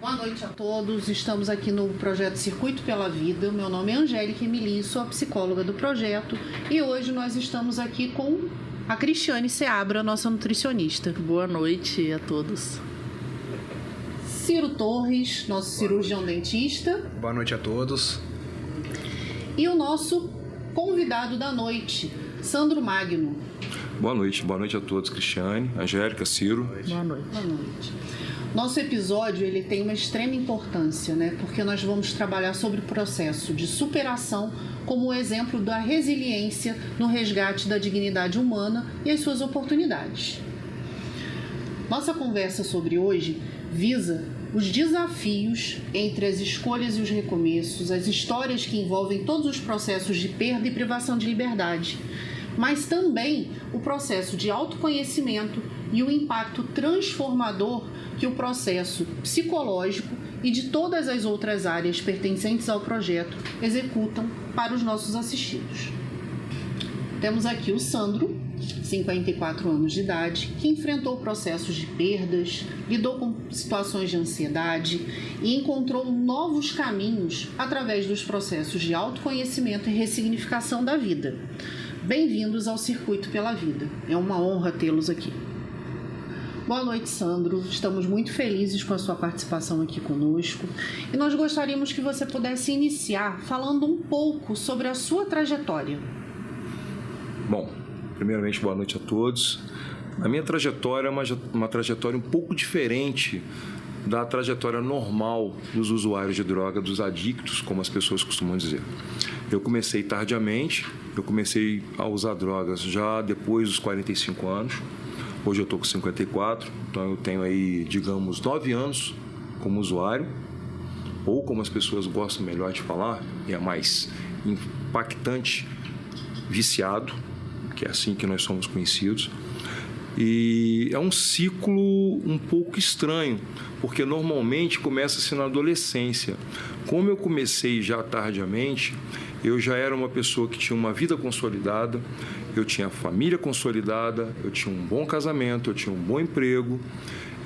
Boa noite a todos. Estamos aqui no projeto Circuito pela Vida. Meu nome é Angélica Emili, sou a psicóloga do projeto e hoje nós estamos aqui com a Cristiane Seabra, nossa nutricionista. Boa noite a todos. Ciro Torres, nosso cirurgião dentista. Boa noite a todos. E o nosso convidado da noite, Sandro Magno. Boa noite a todos, Cristiane, Angélica, Ciro. Boa noite. Boa noite. Nosso episódio ele tem uma extrema importância, né? Porque nós vamos trabalhar sobre o processo de superação como exemplo da resiliência no resgate da dignidade humana e as suas oportunidades. Nossa conversa sobre hoje visa os desafios entre as escolhas e os recomeços, as histórias que envolvem todos os processos de perda e privação de liberdade, mas também o processo de autoconhecimento e o impacto transformador que o processo psicológico e de todas as outras áreas pertencentes ao projeto executam para os nossos assistidos. Temos aqui o Sandro, 54 anos de idade, que enfrentou processos de perdas, lidou com situações de ansiedade e encontrou novos caminhos através dos processos de autoconhecimento e ressignificação da vida. Bem-vindos ao Circuito pela Vida. É uma honra tê-los aqui. Boa noite, Sandro. Estamos muito felizes com a sua participação aqui conosco e nós gostaríamos que você pudesse iniciar falando um pouco sobre a sua trajetória. Bom, primeiramente, boa noite a todos. A minha trajetória é uma trajetória um pouco diferente da trajetória normal dos usuários de droga, dos adictos, como as pessoas costumam dizer. Eu comecei tardiamente, eu comecei a usar drogas já depois dos 45 anos. Hoje eu estou com 54, então eu tenho aí, digamos, 9 anos como usuário, ou como as pessoas gostam melhor de falar, e é mais impactante, viciado, que é assim que nós somos conhecidos. E é um ciclo um pouco estranho, porque normalmente começa-se na adolescência. Como eu comecei já tardiamente, eu já era uma pessoa que tinha uma vida consolidada, eu tinha família consolidada, eu tinha um bom casamento, eu tinha um bom emprego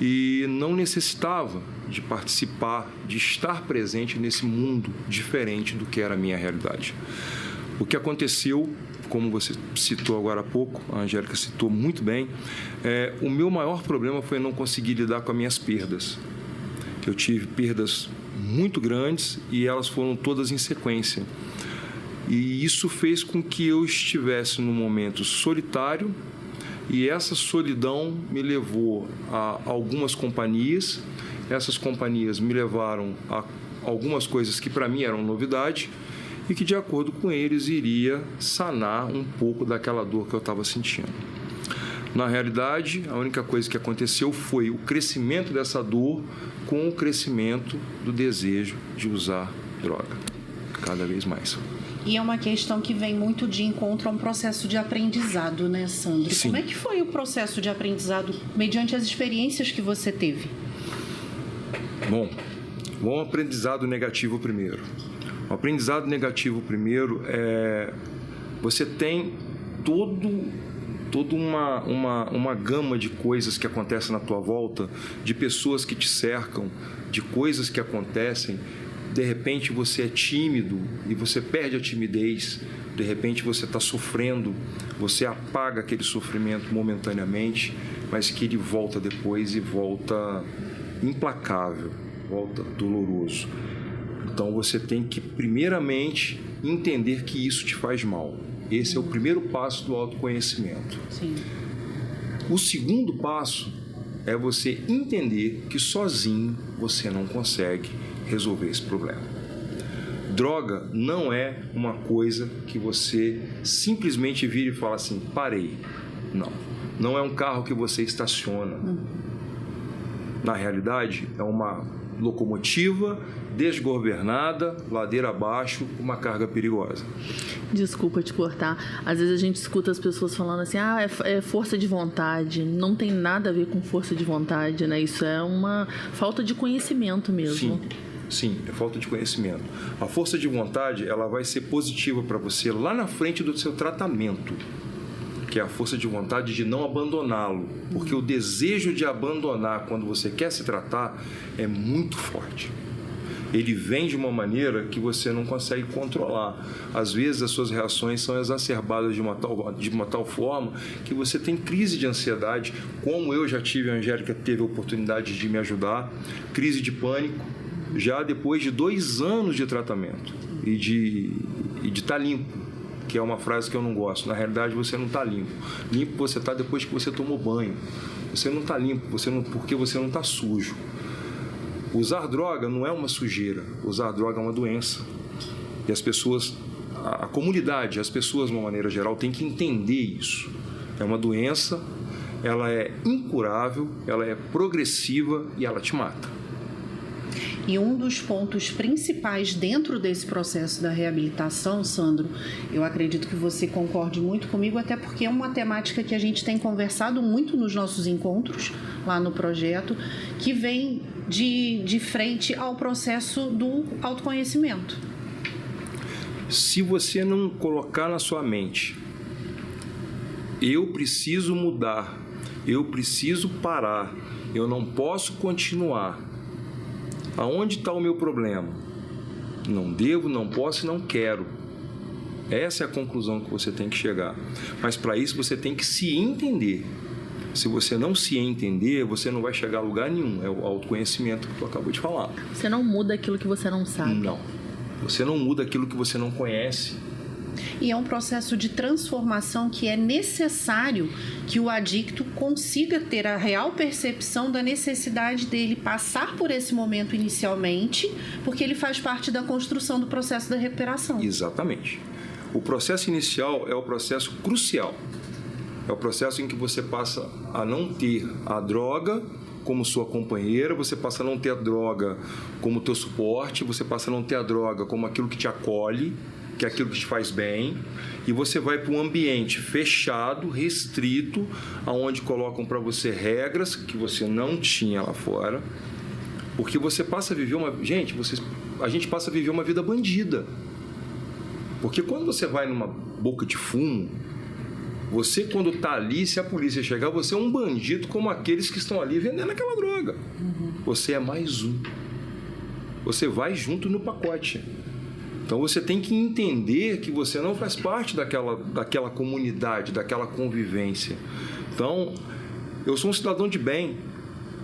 e não necessitava de participar, de estar presente nesse mundo diferente do que era a minha realidade. O que aconteceu, como você citou agora há pouco, a Angélica citou muito bem, o meu maior problema foi não conseguir lidar com as minhas perdas. Eu tive perdas muito grandes e elas foram todas em sequência. E isso fez com que eu estivesse num momento solitário e essa solidão me levou a algumas companhias. Essas companhias me levaram a algumas coisas que para mim eram novidade e que, de acordo com eles, iria sanar um pouco daquela dor que eu estava sentindo. Na realidade, a única coisa que aconteceu foi o crescimento dessa dor com o crescimento do desejo de usar droga, cada vez mais. E é uma questão que vem muito de encontro a um processo de aprendizado, né, Sandro? Sim. Como é que foi o processo de aprendizado mediante as experiências que você teve? Bom aprendizado negativo primeiro. O aprendizado negativo primeiro é... Você tem toda uma gama de coisas que acontecem na tua volta, de pessoas que te cercam, de coisas que acontecem. De repente você é tímido e você perde a timidez, de repente você está sofrendo, você apaga aquele sofrimento momentaneamente, mas que ele volta depois e volta implacável, volta doloroso. Então você tem que primeiramente entender que isso te faz mal. Esse é o primeiro passo do autoconhecimento. Sim. O segundo passo é você entender que sozinho você não consegue resolver esse problema. Droga não é uma coisa que você simplesmente vira e fala assim, parei. Não é um carro que você estaciona. Na realidade, é uma locomotiva desgovernada, ladeira abaixo, uma carga perigosa. Desculpa te cortar. Às vezes a gente escuta as pessoas falando assim, é força de vontade. Não tem nada a ver com força de vontade, né? Isso é uma falta de conhecimento mesmo. Sim, é falta de conhecimento. A força de vontade, ela vai ser positiva para você lá na frente do seu tratamento, que é a força de vontade de não abandoná-lo, porque o desejo de abandonar quando você quer se tratar é muito forte. Ele vem de uma maneira que você não consegue controlar. Às vezes as suas reações são exacerbadas de uma tal forma que você tem crise de ansiedade, como eu já tive, a Angélica teve a oportunidade de me ajudar, crise de pânico, já depois de 2 anos de tratamento e de estar limpo, que é uma frase que eu não gosto. Na realidade, você não está limpo. Limpo você está depois que você tomou banho. Você não está limpo porque você não está sujo. Usar droga não é uma sujeira. Usar droga é uma doença. E as pessoas, a comunidade, as pessoas, de uma maneira geral, têm que entender isso. É uma doença, ela é incurável, ela é progressiva e ela te mata. E um dos pontos principais dentro desse processo da reabilitação, Sandro, eu acredito que você concorde muito comigo, até porque é uma temática que a gente tem conversado muito nos nossos encontros lá no projeto, que vem de frente ao processo do autoconhecimento. Se você não colocar na sua mente, eu preciso mudar, eu preciso parar, eu não posso continuar. Aonde está o meu problema? Não devo, não posso e não quero. Essa é a conclusão que você tem que chegar. Mas para isso você tem que se entender. Se você não se entender, você não vai chegar a lugar nenhum. É o autoconhecimento que tu acabou de falar. Você não muda aquilo que você não sabe. Não. Você não muda aquilo que você não conhece. E é um processo de transformação que é necessário que o adicto consiga ter a real percepção da necessidade dele passar por esse momento inicialmente, porque ele faz parte da construção do processo da recuperação. Exatamente. O processo inicial é o processo crucial. É o processo em que você passa a não ter a droga como sua companheira, você passa a não ter a droga como teu suporte, você passa a não ter a droga como aquilo que te acolhe, que é aquilo que te faz bem, e você vai para um ambiente fechado, restrito, onde colocam para você regras que você não tinha lá fora, porque você passa a viver a gente passa a viver uma vida bandida. Porque quando você vai numa boca de fumo, você quando está ali, se a polícia chegar, você é um bandido como aqueles que estão ali vendendo aquela droga. Você é mais um. Você vai junto no pacote. Então você tem que entender que você não faz parte daquela comunidade, daquela convivência. Então, eu sou um cidadão de bem.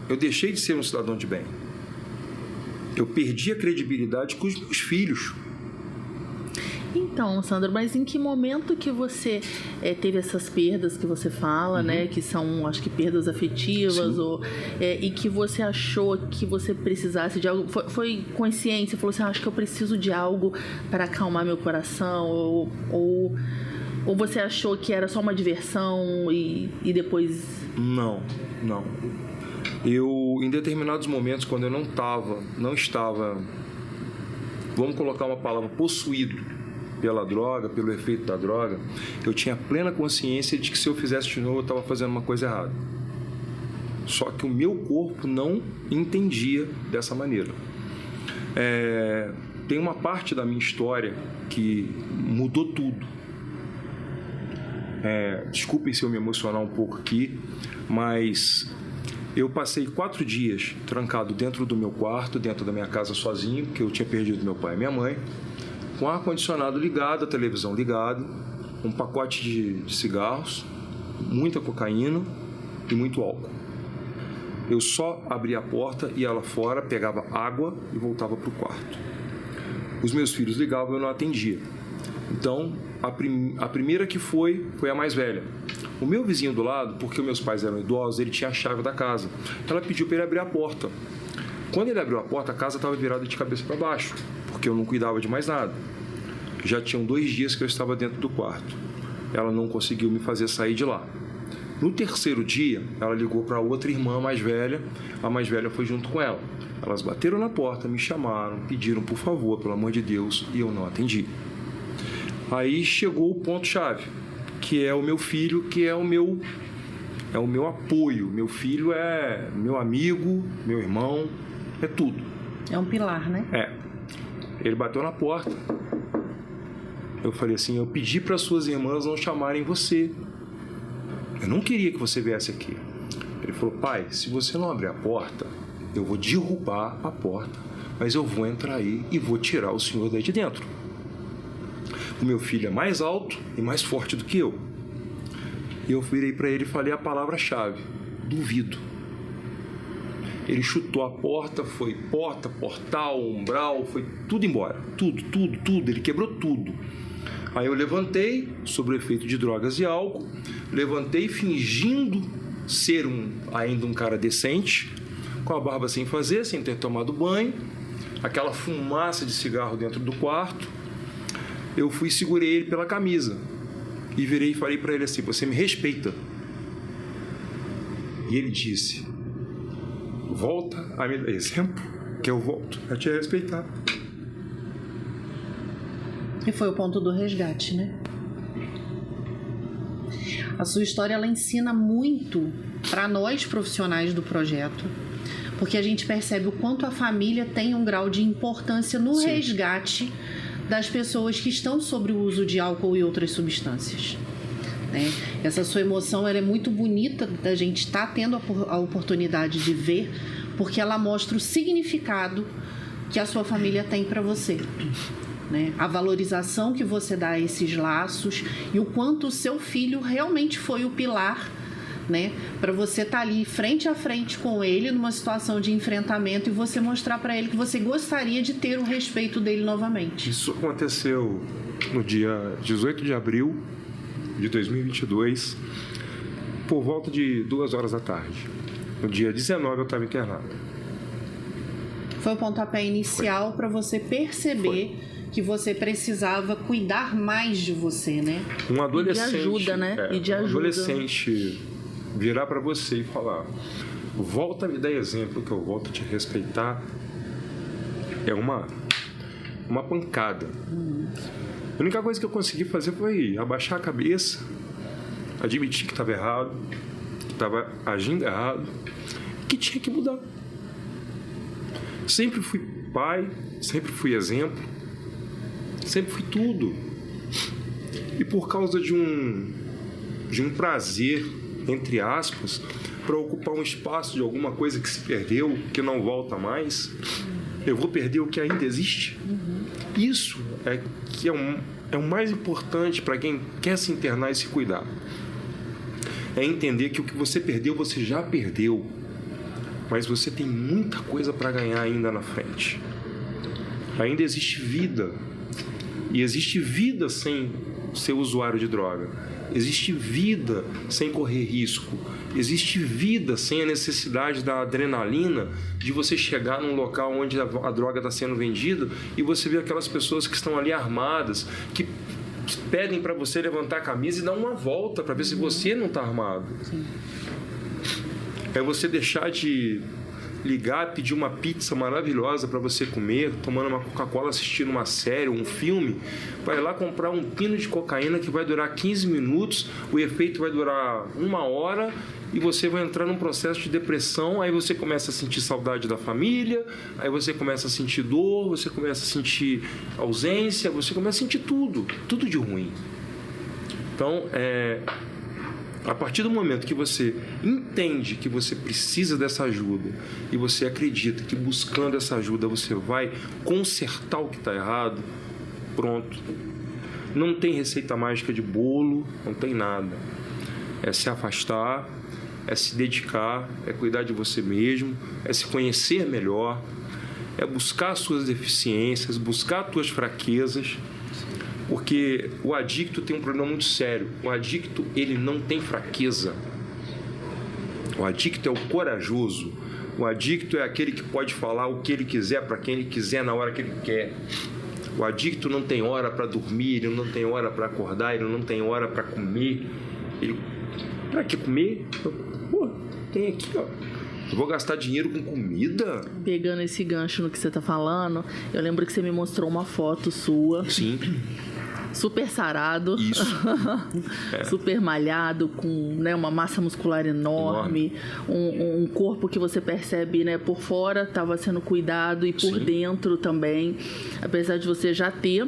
Eu deixei de ser um cidadão de bem. Eu perdi a credibilidade com os meus filhos. Então, Sandro, mas em que momento que você teve essas perdas que você fala, né? Que são, acho que, perdas afetivas, e que você achou que você precisasse de algo? Foi consciente? Você falou assim, acho que eu preciso de algo para acalmar meu coração? Ou você achou que era só uma diversão e depois... Não. Eu, em determinados momentos, quando eu não estava, vamos colocar uma palavra, possuído pela droga, pelo efeito da droga, eu tinha plena consciência de que se eu fizesse de novo, eu estava fazendo uma coisa errada. Só que o meu corpo não entendia dessa maneira. Tem uma parte da minha história que mudou tudo. Desculpem se eu me emocionar um pouco aqui, mas eu passei 4 dias trancado dentro do meu quarto, dentro da minha casa sozinho, porque eu tinha perdido meu pai e minha mãe, com o ar-condicionado ligado, a televisão ligada, um pacote de cigarros, muita cocaína e muito álcool. Eu só abria a porta, ia lá fora, pegava água e voltava para o quarto. Os meus filhos ligavam e eu não atendia. Então, a primeira que foi a mais velha. O meu vizinho do lado, porque meus pais eram idosos, ele tinha a chave da casa. Então ela pediu para ele abrir a porta. Quando ele abriu a porta, a casa estava virada de cabeça para baixo, porque eu não cuidava de mais nada. Já tinham 2 dias que eu estava dentro do quarto. Ela não conseguiu me fazer sair de lá. No 3º dia, ela ligou para outra irmã mais velha. A mais velha foi junto com ela. Elas bateram na porta, me chamaram, pediram por favor, pelo amor de Deus, e eu não atendi. Aí chegou o ponto-chave, que é o meu filho, que é o meu apoio. Meu filho é meu amigo, meu irmão, é tudo. É um pilar, né? Ele bateu na porta. Eu falei assim, eu pedi para suas irmãs não chamarem você. eu não queria que você viesse aqui. Ele falou, pai, se você não abrir a porta, eu vou derrubar a porta, mas eu vou entrar aí e vou tirar o senhor daí de dentro. O meu filho é mais alto e mais forte do que eu. E eu virei para ele e falei a palavra-chave, duvido. Ele chutou a porta, foi porta, portal, umbral, foi tudo embora. Tudo. Ele quebrou tudo. Aí eu levantei, sob o efeito de drogas e álcool, levantei fingindo ser ainda um cara decente, com a barba sem fazer, sem ter tomado banho, aquela fumaça de cigarro dentro do quarto. Eu fui e segurei ele pela camisa e virei e falei para ele assim, você me respeita? E ele disse, volta a me dar exemplo que eu volto a te respeitar. E foi o ponto do resgate, né? A sua história, ela ensina muito para nós profissionais do projeto, porque a gente percebe o quanto a família tem um grau de importância no Sim. resgate das pessoas que estão sob o uso de álcool e outras substâncias. Né? Essa sua emoção, ela é muito bonita da gente estar tendo a oportunidade de ver, porque ela mostra o significado que a sua família tem para você. Né? A valorização que você dá a esses laços e o quanto o seu filho realmente foi o pilar, né? Para você estar ali frente a frente com ele numa situação de enfrentamento e você mostrar para ele que você gostaria de ter o respeito dele novamente. Isso aconteceu no dia 18 de abril de 2022, por volta de 2 horas da tarde. No dia 19 eu estava internado. Foi o pontapé inicial para você perceber que você precisava cuidar mais de você, né? Um adolescente, e de ajuda, né? Um adolescente virar para você e falar, volta a me dar exemplo que eu volto a te respeitar, é uma pancada. A única coisa que eu consegui fazer foi abaixar a cabeça, admitir que estava errado, que estava agindo errado, que tinha que mudar. Sempre fui pai, sempre fui exemplo, sempre fui tudo. E por causa de um prazer, entre aspas, para ocupar um espaço de alguma coisa que se perdeu, que não volta mais, eu vou perder o que ainda existe? Isso é que é o mais importante para quem quer se internar e se cuidar. É entender que o que você perdeu, você já perdeu. Mas você tem muita coisa para ganhar ainda na frente. Ainda existe vida. E existe vida sem ser usuário de droga. Existe vida sem correr risco. Existe vida sem a necessidade da adrenalina de você chegar num local onde a droga está sendo vendida e você vê aquelas pessoas que estão ali armadas, que pedem para você levantar a camisa e dar uma volta para ver se você não está armado. Sim. É você deixar de ligar, pedir uma pizza maravilhosa para você comer, tomando uma Coca-Cola, assistindo uma série, um filme, vai lá comprar um pino de cocaína que vai durar 15 minutos, o efeito vai durar 1 hora e você vai entrar num processo de depressão, aí você começa a sentir saudade da família, aí você começa a sentir dor, você começa a sentir ausência, você começa a sentir tudo de ruim. Então, a partir do momento que você entende que você precisa dessa ajuda e você acredita que buscando essa ajuda você vai consertar o que está errado, pronto. Não tem receita mágica de bolo, não tem nada. É se afastar, é se dedicar, é cuidar de você mesmo, é se conhecer melhor, é buscar as suas deficiências, buscar as suas fraquezas. Porque o adicto tem um problema muito sério. O adicto, ele não tem fraqueza. O adicto é o corajoso. O adicto é aquele que pode falar o que ele quiser para quem ele quiser na hora que ele quer. O adicto não tem hora para dormir, ele não tem hora para acordar, ele não tem hora para comer. Para que comer? Pô, tem aqui, ó. Eu vou gastar dinheiro com comida? Pegando esse gancho no que você tá falando, eu lembro que você me mostrou uma foto sua. Sim. Super sarado. Isso. Super malhado, com, né, uma massa muscular enorme. Um corpo que você percebe, né, por fora estava sendo cuidado e por Sim. dentro também. Apesar de você já ter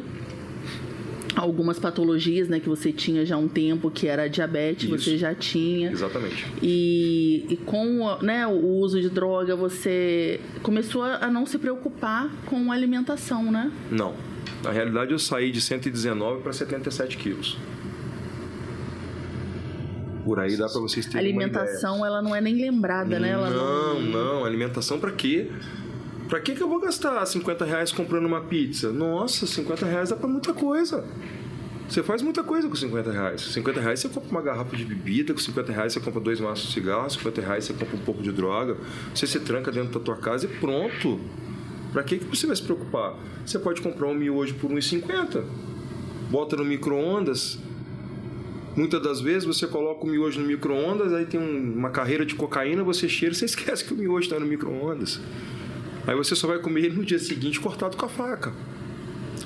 algumas patologias, né, que você tinha já há um tempo, que era diabetes, Isso. você já tinha. Exatamente. E com, né, o uso de droga, você começou a não se preocupar com a alimentação, né? Não. Na realidade, eu saí de 119 para 77 quilos. Por aí dá para vocês A terem uma ideia. alimentação, ela não é nem lembrada, né? Ela Não. Alimentação para quê? Pra que eu vou gastar R$50 comprando uma pizza? Nossa, R$50 dá pra muita coisa. Você faz muita coisa com R$50. R$50 você compra uma garrafa de bebida, com R$50 você compra 2 maços de cigarro, R$50 você compra um pouco de droga, você se tranca dentro da tua casa e pronto. Pra que você vai se preocupar? Você pode comprar um miojo por R$1,50, bota no micro-ondas. Muitas das vezes você coloca o miojo no micro-ondas, aí tem uma carreira de cocaína, você cheira e você esquece que o miojo está no micro-ondas. Aí você só vai comer ele no dia seguinte cortado com a faca.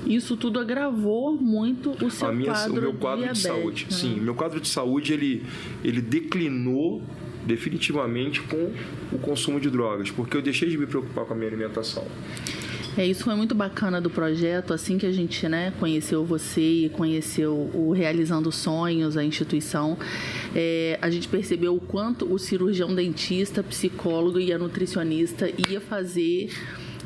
Isso tudo agravou muito o seu quadro o meu quadro de saúde. Né? Sim, meu quadro de saúde ele declinou definitivamente com o consumo de drogas, porque eu deixei de me preocupar com a minha alimentação. Isso foi muito bacana do projeto, assim que a gente, né, conheceu você e conheceu o Realizando Sonhos, a instituição, a gente percebeu o quanto o cirurgião dentista, psicólogo e a nutricionista ia fazer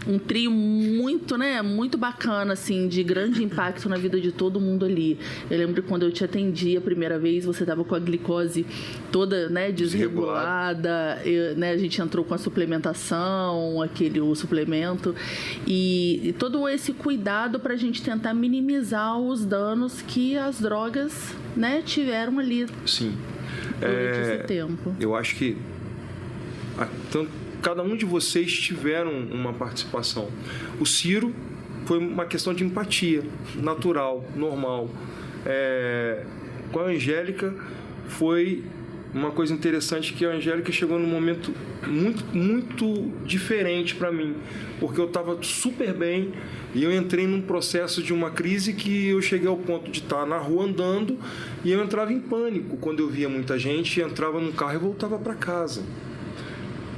um trio muito, né, muito bacana, assim, de grande impacto na vida de todo mundo ali. Eu lembro que quando eu te atendi a primeira vez, você estava com a glicose toda, né, desregulada, né, a gente entrou com a suplementação, o suplemento, e todo esse cuidado para a gente tentar minimizar os danos que as drogas, né, tiveram ali. Sim. Durante esse tempo. Eu acho que cada um de vocês tiveram uma participação. O Ciro foi uma questão de empatia, natural, normal. Com a Angélica foi uma coisa interessante, que a Angélica chegou num momento muito, muito diferente para mim, porque eu estava super bem e eu entrei num processo de uma crise que eu cheguei ao ponto de estar na rua andando e eu entrava em pânico quando eu via muita gente, entrava num carro e voltava para casa.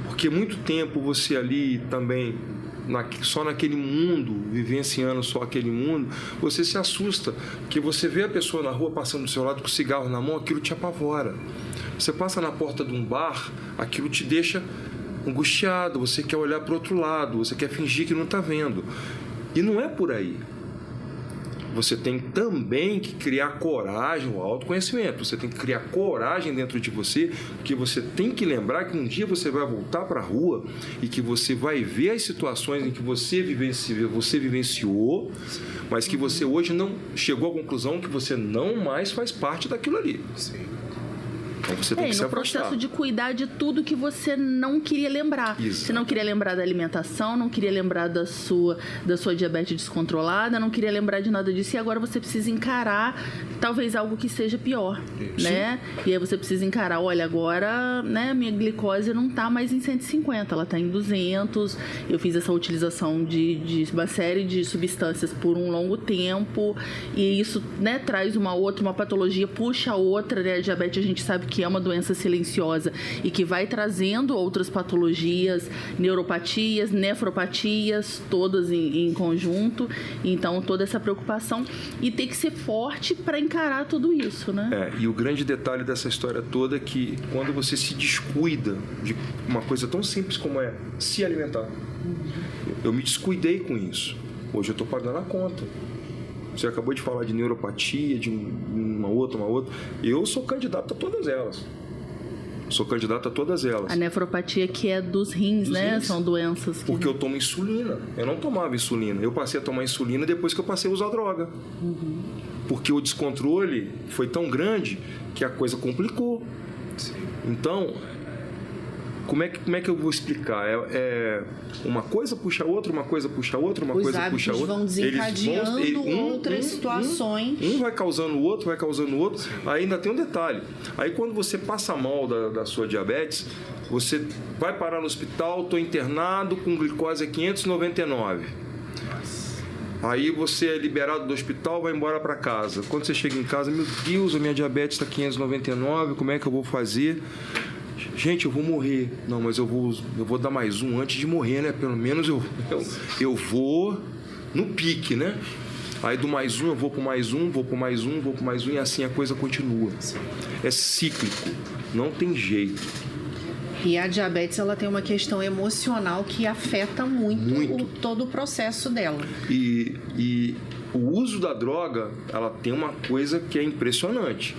Porque muito tempo você ali também, só naquele mundo, vivenciando só aquele mundo, você se assusta, porque você vê a pessoa na rua passando do seu lado com cigarro na mão, aquilo te apavora. Você passa na porta de um bar, aquilo te deixa angustiado, você quer olhar para o outro lado, você quer fingir que não está vendo. E não é por aí. Você tem também que criar coragem, o autoconhecimento. Você tem que criar coragem dentro de você, porque você tem que lembrar que um dia você vai voltar para a rua e que você vai ver as situações em que você vivenciou, mas que você hoje não chegou à conclusão que você não mais faz parte daquilo ali. Sim. Então você tem que se no afastar. processo de cuidar de tudo que você não queria lembrar. Isso. Você não queria lembrar da alimentação, não queria lembrar da sua diabetes descontrolada, não queria lembrar de nada disso, e agora você precisa encarar talvez algo que seja pior, né? E aí você precisa encarar, olha, agora, né, minha glicose não está mais em 150, ela está em 200, eu fiz essa utilização de uma série de substâncias por um longo tempo, e isso, né, traz uma patologia, puxa a outra, né? A diabetes a gente sabe que é uma doença silenciosa e que vai trazendo outras patologias, neuropatias, nefropatias, todas em conjunto. Então, toda essa preocupação e ter que ser forte para encarar tudo isso, né? E o grande detalhe dessa história toda é que quando você se descuida de uma coisa tão simples como é se alimentar, eu me descuidei com isso. Hoje eu estou pagando a conta. Você acabou de falar de neuropatia, de uma outra. Eu sou candidato a todas elas. A nefropatia que é dos rins, né? São doenças que... Porque eu tomo insulina. Eu não tomava insulina. Eu passei a tomar insulina depois que eu passei a usar droga. Porque o descontrole foi tão grande que a coisa complicou. Sim. Então, como é que eu vou explicar? Uma coisa puxa a outra, uma coisa puxa a outra, uma coisa puxa a outra. Os hábitos vão desencadeando outras situações. Um vai causando o outro, Aí ainda tem um detalhe. Aí quando você passa mal da sua diabetes, você vai parar no hospital, estou internado com glicose 599. Aí você é liberado do hospital, vai embora para casa. Quando você chega em casa, meu Deus, a minha diabetes está 599, como é que eu vou fazer? Gente, eu vou morrer. Não, mas eu vou dar mais um antes de morrer, né? Pelo menos eu vou no pique, né? Aí do mais um eu vou para mais um, vou para mais um, vou para mais um, e assim a coisa continua. É cíclico, não tem jeito. E a diabetes, ela tem uma questão emocional que afeta muito. Todo o processo dela. E o uso da droga, ela tem uma coisa que é impressionante.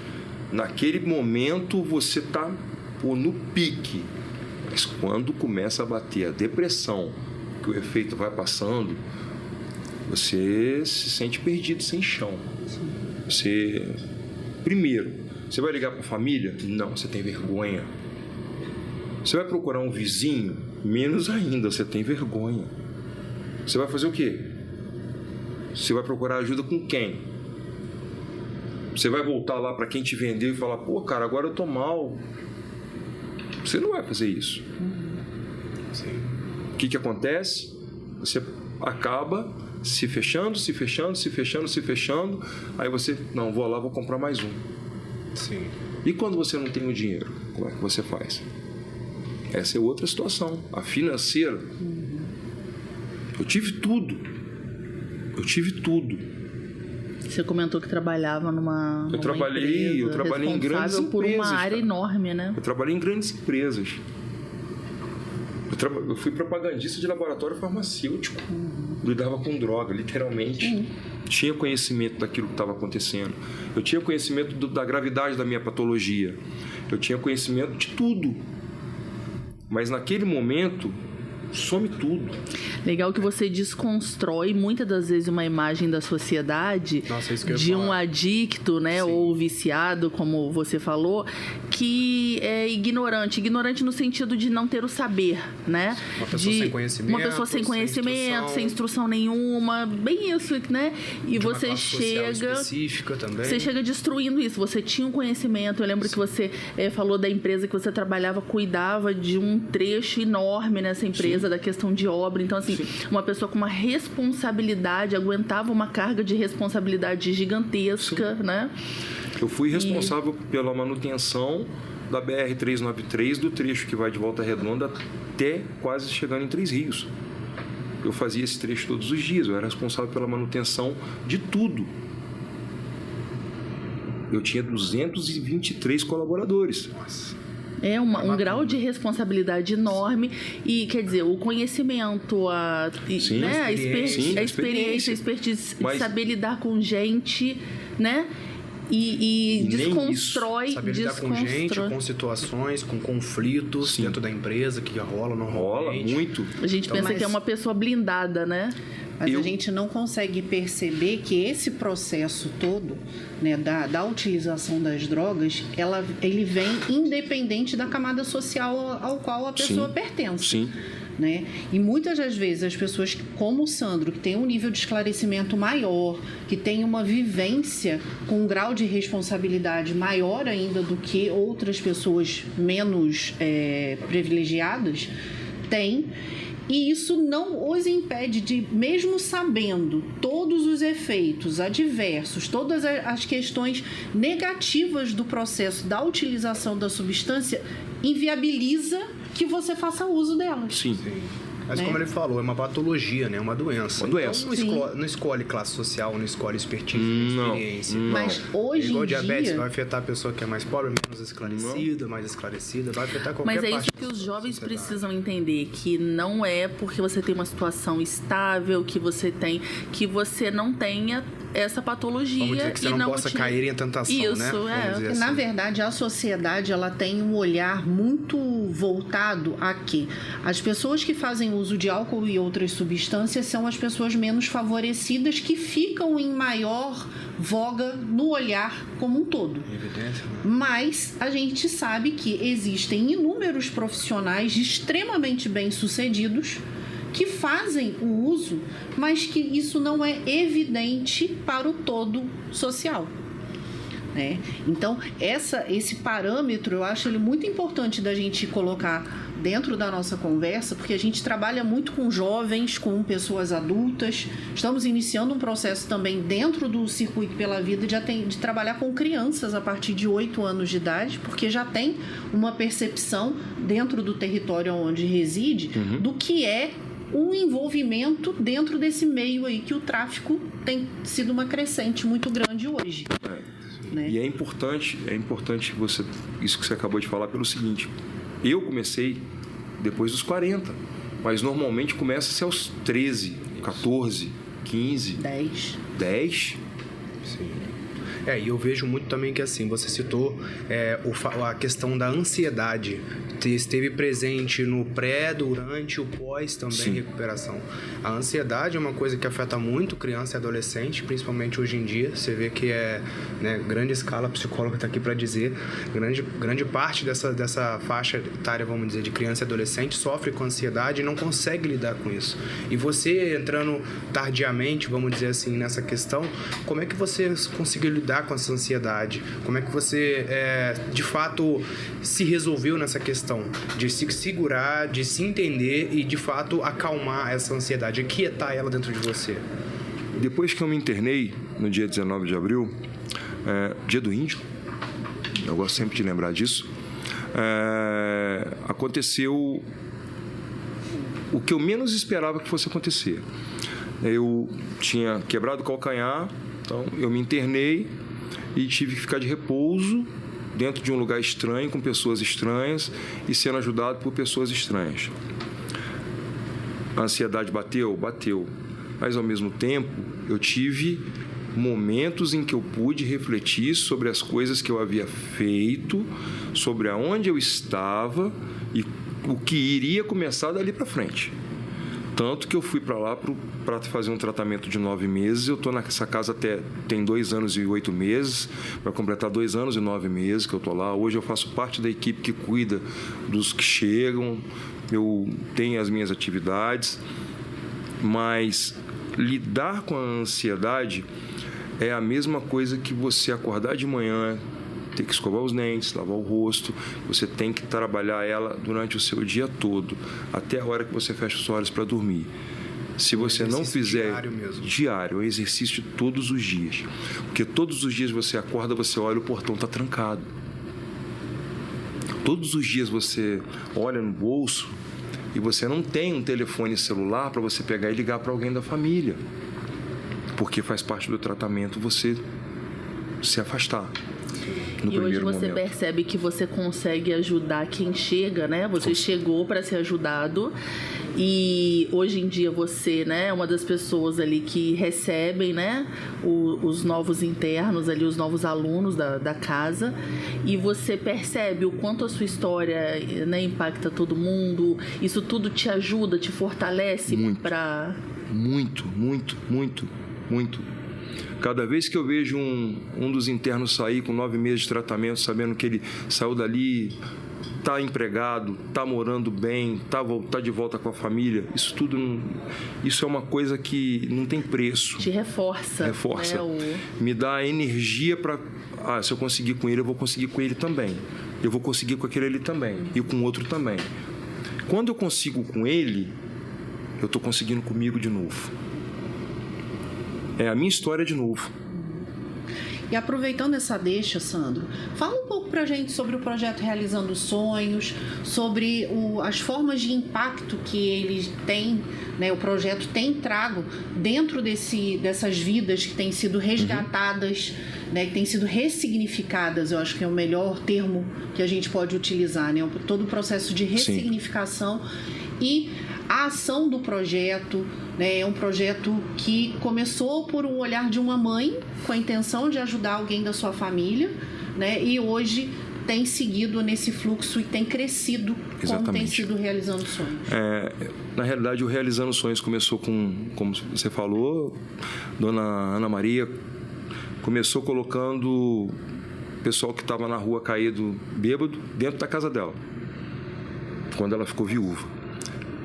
Naquele momento você está no pique, mas quando começa a bater a depressão, que o efeito vai passando, você se sente perdido, sem chão. Primeiro, você vai ligar para a família? Não, você tem vergonha. Você vai procurar um vizinho? Menos ainda, você tem vergonha. Você vai fazer o quê? Você vai procurar ajuda com quem? Você vai voltar lá para quem te vendeu e falar, pô, cara, agora eu tô mal. Você não vai fazer isso. Sim. O que acontece? Você acaba se fechando, aí você, não, vou lá, vou comprar mais um. Sim. E quando você não tem o dinheiro, como é que você faz? Essa é outra situação. A financeira. Eu tive tudo. Você comentou que trabalhava numa Eu trabalhei em grandes empresas. Por uma área enorme, né? Eu trabalhei em grandes empresas. Eu fui propagandista de laboratório farmacêutico. Lidava com droga, literalmente. Tinha conhecimento daquilo que estava acontecendo. Eu tinha conhecimento da gravidade da minha patologia. Eu tinha conhecimento de tudo. Mas naquele momento, some tudo. Legal que você desconstrói muitas das vezes uma imagem da sociedade. Nossa, isso que eu ia de falar. Um adicto, né, ou viciado, como você falou, que é ignorante no sentido de não ter o saber, né? Uma pessoa sem conhecimento, uma pessoa sem conhecimento, sem instrução nenhuma, bem isso, né? E de uma você classe social chega específica também. Você chega destruindo isso. Você tinha um conhecimento. Eu lembro que você falou da empresa que você trabalhava, cuidava de um trecho enorme nessa empresa, da questão de obra. Então, assim, uma pessoa com uma responsabilidade, aguentava uma carga de responsabilidade gigantesca, né? Eu fui responsável pela manutenção da BR-393, do trecho que vai de Volta Redonda até quase chegando em Três Rios. Eu fazia esse trecho todos os dias, eu era responsável pela manutenção de tudo. Eu tinha 223 colaboradores. Nossa. Um grau de responsabilidade enorme e, quer dizer, o conhecimento, a experiência, a expertise de saber lidar com gente, né? E desconstrói... Saber lidar com gente, com situações, com conflitos dentro da empresa que rola normalmente. Rola muito. A gente pensa que é uma pessoa blindada, né? Mas a gente não consegue perceber que esse processo todo, né, da utilização das drogas, ele vem independente da camada social ao qual a pessoa pertence. Sim. Né? E muitas das vezes as pessoas como o Sandro, que tem um nível de esclarecimento maior, que tem uma vivência com um grau de responsabilidade maior ainda do que outras pessoas menos privilegiadas, têm. E isso não os impede de, mesmo sabendo todos os efeitos adversos, todas as questões negativas do processo da utilização da substância, inviabiliza que você faça uso delas. Sim. Mas como ele falou, é uma patologia, né? Uma doença. Uma doença. Então não escolhe classe social, não escolhe expertise, experiência. Mas hoje igual em dia... diabetes vai afetar a pessoa que é mais pobre, menos esclarecida, mais esclarecida, vai afetar qualquer parte. Mas é isso que os jovens precisam entender, que não é porque você tem uma situação estável, que você não tenha essa patologia. Vamos dizer que você não possa cair em tentação, isso, né? Porque, assim, na verdade, a sociedade ela tem um olhar muito voltado a que as pessoas que fazem uso de álcool e outras substâncias são as pessoas menos favorecidas, que ficam em maior voga no olhar como um todo. Evidência, né? Mas a gente sabe que existem inúmeros profissionais extremamente bem-sucedidos que fazem o uso, mas que isso não é evidente para o todo social. Né? Então, esse parâmetro, eu acho ele muito importante da gente colocar dentro da nossa conversa, porque a gente trabalha muito com jovens, com pessoas adultas. Estamos iniciando um processo também dentro do Circuito pela Vida de trabalhar com crianças a partir de 8 anos de idade, porque já tem uma percepção dentro do território onde reside do que é um envolvimento dentro desse meio aí que o tráfico tem sido uma crescente muito grande hoje. Né? E é importante isso que você acabou de falar pelo seguinte: eu comecei depois dos 40, mas normalmente começa-se aos 13, 14, 15, 10. Sim. E eu vejo muito também que, assim, você citou a questão da ansiedade. Esteve presente no pré, durante, o pós também. Sim. Recuperação. A ansiedade é uma coisa que afeta muito criança e adolescente, principalmente hoje em dia. Você vê que grande escala, a psicóloga está aqui para dizer, grande parte dessa faixa etária, vamos dizer, de criança e adolescente sofre com ansiedade e não consegue lidar com isso. E você entrando tardiamente, vamos dizer assim, nessa questão, como é que você conseguiu lidar com essa ansiedade? Como é que você, de fato, se resolveu nessa questão de se segurar, de se entender e, de fato, acalmar essa ansiedade, aquietar ela dentro de você? Depois que eu me internei, no dia 19 de abril, dia do índio, eu gosto sempre de lembrar disso, aconteceu o que eu menos esperava que fosse acontecer. Eu tinha quebrado o calcanhar, então eu me internei e tive que ficar de repouso dentro de um lugar estranho, com pessoas estranhas e sendo ajudado por pessoas estranhas. A ansiedade bateu? Bateu. Mas, ao mesmo tempo, eu tive momentos em que eu pude refletir sobre as coisas que eu havia feito, sobre aonde eu estava e o que iria começar dali para frente. Tanto que eu fui para lá para fazer um tratamento de 9 meses. Eu estou nessa casa tem 2 anos e 8 meses, para completar 2 anos e 9 meses que eu estou lá. Hoje eu faço parte da equipe que cuida dos que chegam, eu tenho as minhas atividades, mas lidar com a ansiedade é a mesma coisa que você acordar de manhã, ter que escovar os dentes, lavar o rosto. Você tem que trabalhar ela durante o seu dia todo, até a hora que você fecha os olhos para dormir. Se você não fizer diário, é um exercício todos os dias. Porque todos os dias você acorda, você olha, o portão está trancado. Todos os dias você olha no bolso e você não tem um telefone celular para você pegar e ligar para alguém da família. Porque faz parte do tratamento você se afastar. E hoje você percebe que você consegue ajudar quem chega, né? Você chegou para ser ajudado e hoje em dia você, né, é uma das pessoas ali que recebem, né, os novos internos ali, os novos alunos da casa, e você percebe o quanto a sua história, né, impacta todo mundo. Isso tudo te ajuda, te fortalece para... Muito. Cada vez que eu vejo um dos internos sair com 9 meses de tratamento, sabendo que ele saiu dali, está empregado, está morando bem, tá de volta com a família, isso é uma coisa que não tem preço. Te reforça. Né, me dá energia para... se eu conseguir com ele, eu vou conseguir com ele também. Eu vou conseguir com aquele ali também. E com o outro também. Quando eu consigo com ele, eu estou conseguindo comigo de novo. É a minha história de novo. E aproveitando essa deixa, Sandro, fala um pouco pra gente sobre o projeto Realizando Sonhos, sobre as formas de impacto que ele tem, né, o projeto tem trago dentro dessas vidas que têm sido resgatadas, né, que têm sido ressignificadas. Eu acho que é o melhor termo que a gente pode utilizar, né, todo o processo de ressignificação. Sim. E a ação do projeto, né, é um projeto que começou por um olhar de uma mãe com a intenção de ajudar alguém da sua família, né, e hoje tem seguido nesse fluxo e tem crescido. Exatamente. Como tem sido Realizando Sonhos. Na realidade, o Realizando Sonhos começou com, como você falou, Dona Ana Maria começou colocando o pessoal que estava na rua caído, bêbado, dentro da casa dela, quando ela ficou viúva.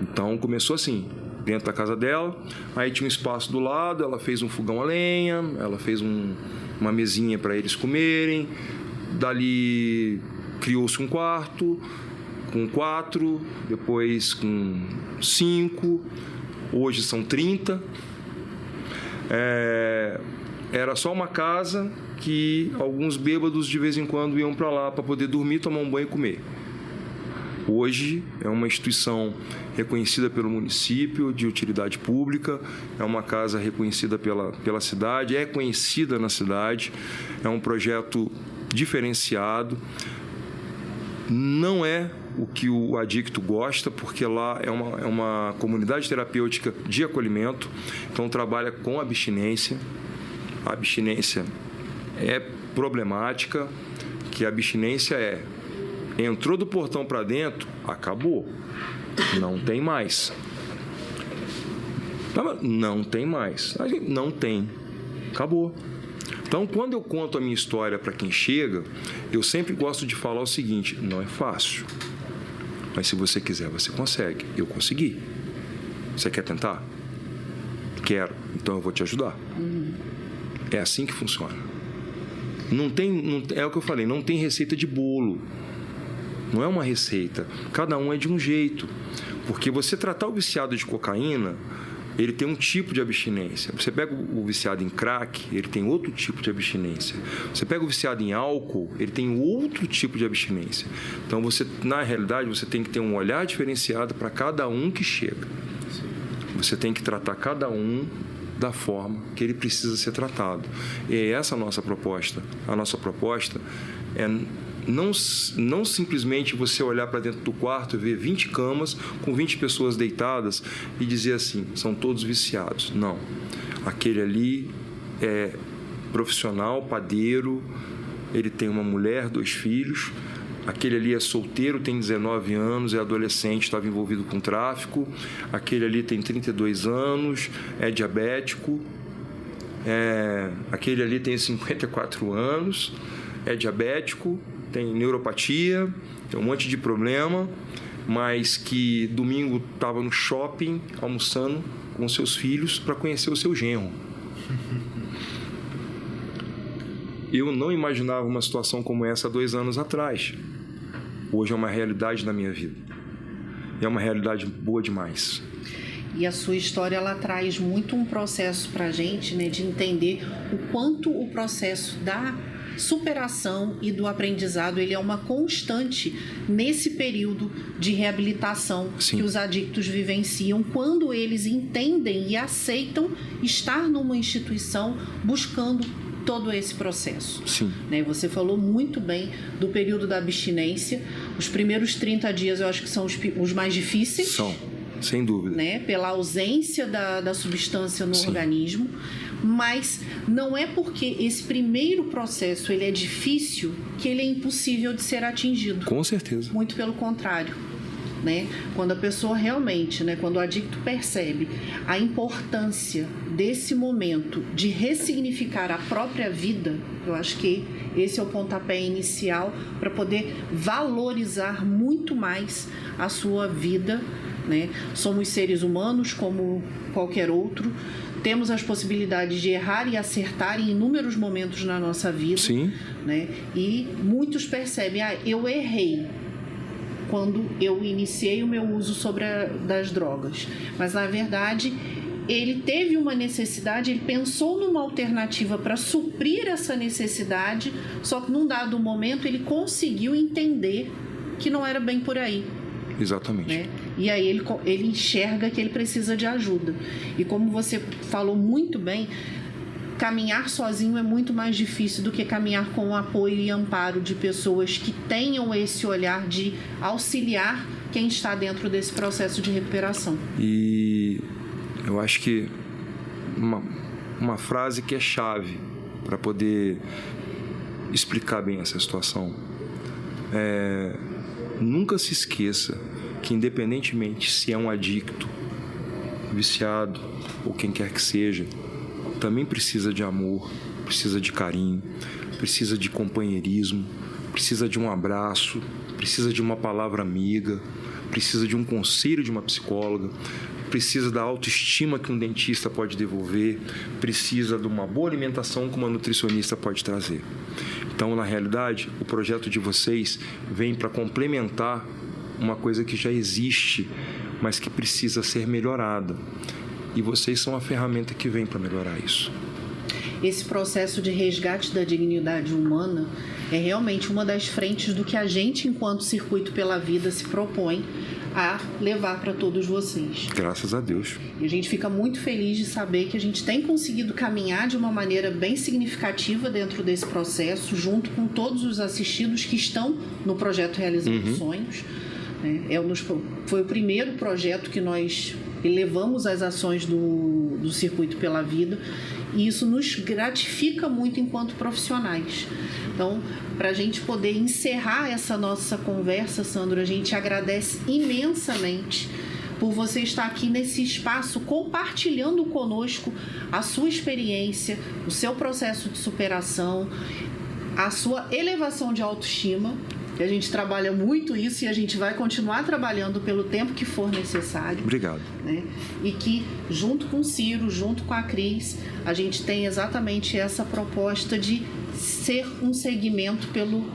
Então começou assim, dentro da casa dela, aí tinha um espaço do lado, ela fez um fogão a lenha, ela fez uma mesinha para eles comerem, dali criou-se um quarto com 4, depois com 5, hoje são 30. Era só uma casa que alguns bêbados de vez em quando iam para lá para poder dormir, tomar um banho e comer. Hoje é uma instituição reconhecida pelo município de utilidade pública, é uma casa reconhecida pela cidade, é conhecida na cidade, é um projeto diferenciado. Não é o que o adicto gosta, porque lá é uma comunidade terapêutica de acolhimento, então trabalha com abstinência. A abstinência é problemática, que a abstinência entrou do portão para dentro, acabou, não tem mais. Não tem mais, não tem, acabou. Então, quando eu conto a minha história para quem chega, eu sempre gosto de falar o seguinte: não é fácil, mas se você quiser, você consegue. Eu consegui. Você quer tentar? Quero. Então eu vou te ajudar. É assim que funciona. É o que eu falei, não tem receita de bolo. Não é uma receita. Cada um é de um jeito. Porque você tratar o viciado de cocaína, ele tem um tipo de abstinência. Você pega o viciado em crack, ele tem outro tipo de abstinência. Você pega o viciado em álcool, ele tem outro tipo de abstinência. Então, na realidade, você tem que ter um olhar diferenciado para cada um que chega. Você tem que tratar cada um da forma que ele precisa ser tratado. E é essa a nossa proposta. A nossa proposta é não simplesmente você olhar para dentro do quarto e ver 20 camas com 20 pessoas deitadas e dizer assim, são todos viciados. Não. Aquele ali é profissional, padeiro, ele tem uma mulher, 2 filhos. Aquele ali é solteiro, tem 19 anos, é adolescente, estava envolvido com tráfico. Aquele ali tem 32 anos, é diabético. Aquele ali tem 54 anos, é diabético, tem neuropatia, tem um monte de problema, mas que domingo estava no shopping almoçando com seus filhos para conhecer o seu genro. Eu não imaginava uma situação como essa há 2 anos atrás. Hoje é uma realidade na minha vida. É uma realidade boa demais. E a sua história, ela traz muito um processo para a gente, né, de entender o quanto o processo da superação e do aprendizado, ele é uma constante nesse período de reabilitação. Sim. Que os adictos vivenciam quando eles entendem e aceitam estar numa instituição buscando todo esse processo. Sim. Né? Você falou muito bem do período da abstinência. Os primeiros 30 dias eu acho que são os mais difíceis. São, sem dúvida. Né? Pela ausência da substância no Sim. organismo. Mas não é porque esse primeiro processo ele é difícil que ele é impossível de ser atingido. Com certeza. Muito pelo contrário. Né? Quando a pessoa realmente, né, quando o adicto percebe a importância desse momento de ressignificar a própria vida, eu acho que esse é o pontapé inicial para poder valorizar muito mais a sua vida. Né? Somos seres humanos como qualquer outro, temos as possibilidades de errar e acertar em inúmeros momentos na nossa vida. Sim. Né? E muitos percebem, eu errei quando eu iniciei o meu uso das drogas. Mas, na verdade, ele teve uma necessidade, ele pensou numa alternativa para suprir essa necessidade, só que num dado momento ele conseguiu entender que não era bem por aí. Exatamente. Né? E aí ele enxerga que ele precisa de ajuda. E como você falou muito bem, caminhar sozinho é muito mais difícil do que caminhar com o apoio e amparo de pessoas que tenham esse olhar de auxiliar quem está dentro desse processo de recuperação. E eu acho que uma frase que é chave para poder explicar bem essa situação é: nunca se esqueça que, independentemente se é um adicto, viciado ou quem quer que seja, também precisa de amor, precisa de carinho, precisa de companheirismo, precisa de um abraço, precisa de uma palavra amiga, precisa de um conselho de uma psicóloga, precisa da autoestima que um dentista pode devolver, precisa de uma boa alimentação que uma nutricionista pode trazer. Então, na realidade, o projeto de vocês vem para complementar uma coisa que já existe, mas que precisa ser melhorada. E vocês são a ferramenta que vem para melhorar isso. Esse processo de resgate da dignidade humana, é realmente uma das frentes do que a gente, enquanto Circuito pela Vida, se propõe a levar para todos vocês. Graças a Deus. E a gente fica muito feliz de saber que a gente tem conseguido caminhar de uma maneira bem significativa dentro desse processo, junto com todos os assistidos que estão no projeto Realizando Sonhos. Foi o primeiro projeto que nós levamos as ações do Circuito pela Vida, e isso nos gratifica muito enquanto profissionais. Então, para a gente poder encerrar essa nossa conversa, Sandro, a gente agradece imensamente por você estar aqui nesse espaço compartilhando conosco a sua experiência, o seu processo de superação, a sua elevação de autoestima. A gente trabalha muito isso e a gente vai continuar trabalhando pelo tempo que for necessário. Obrigado. Né? E que, junto com o Ciro, junto com a Cris, a gente tem exatamente essa proposta de ser um segmento pelo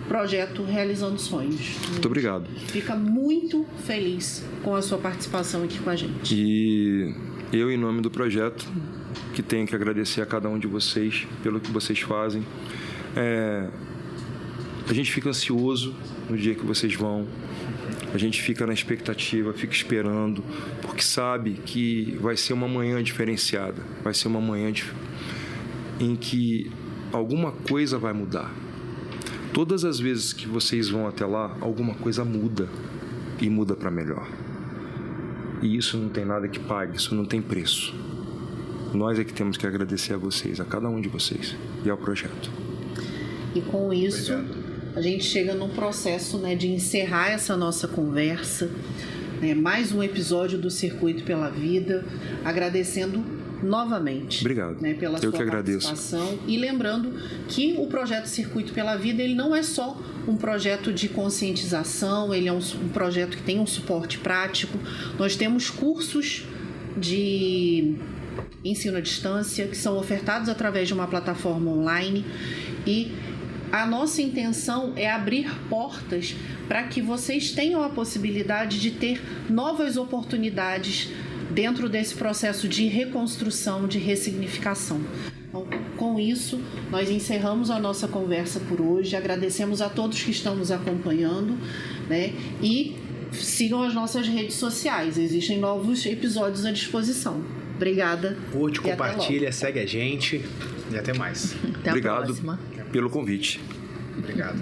projeto Realizando Sonhos. Muito obrigado. Fica muito feliz com a sua participação aqui com a gente. E eu, em nome do projeto, que tenho que agradecer a cada um de vocês pelo que vocês fazem. A gente fica ansioso no dia que vocês vão, a gente fica na expectativa, fica esperando, porque sabe que vai ser uma manhã diferenciada, vai ser uma manhã em que alguma coisa vai mudar. Todas as vezes que vocês vão até lá, alguma coisa muda, e muda para melhor. E isso não tem nada que pague, isso não tem preço. Nós é que temos que agradecer a vocês, a cada um de vocês, e ao projeto. E com isso, Obrigado. A gente chega num processo, né, de encerrar essa nossa conversa, né, mais um episódio do Circuito pela Vida, agradecendo novamente. Obrigado. Né, pela Eu sua que agradeço. participação. E lembrando que o projeto Circuito pela Vida, ele não é só um projeto de conscientização, ele é um projeto que tem um suporte prático. Nós temos cursos de ensino à distância que são ofertados através de uma plataforma online, e a nossa intenção é abrir portas para que vocês tenham a possibilidade de ter novas oportunidades dentro desse processo de reconstrução, de ressignificação. Então, com isso, nós encerramos a nossa conversa por hoje. Agradecemos a todos que estão nos acompanhando, né? E sigam as nossas redes sociais. Existem novos episódios à disposição. Obrigada. Curte, e até compartilha, logo. segue a gente e até mais. Até a Obrigado próxima. pelo convite. Obrigado.